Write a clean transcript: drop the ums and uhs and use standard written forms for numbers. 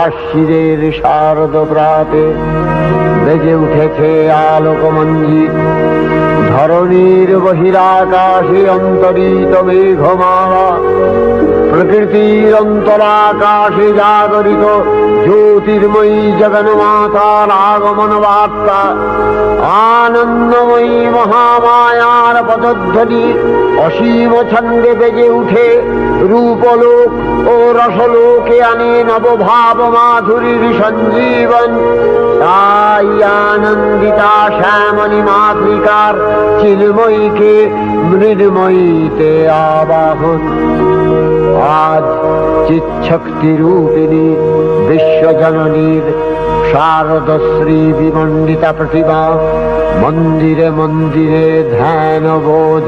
শিরের শারদ প্রাতে বেজে উঠেছে আলোকমঞ্জিত, ধরণীর বহিরাকাশে অন্তরিত মেঘমালা, প্রকৃতির অন্তরাকাশে জাগরিত জ্যোতির্ময়ী জগন্মাতার আগমন বার্তা, আনন্দময়ী মহামায়ার পদধ্বনি অসীম ছন্দে বেজে উঠে রূপলোক ও রসলোকে আনে নবভাব মাধুরীর সঞ্জীবন। তাই আনন্দিতা শ্যামলী মাতৃকার চিন্ময়ীকে মৃন্ময়ীতে আবাহন। আজ চিৎশক্তি রূপিণী বিশ্বজননীর শারদশ্রী বিমণ্ডিতা প্রতিমা মন্দিরে মন্দিরে ধ্যান বোধ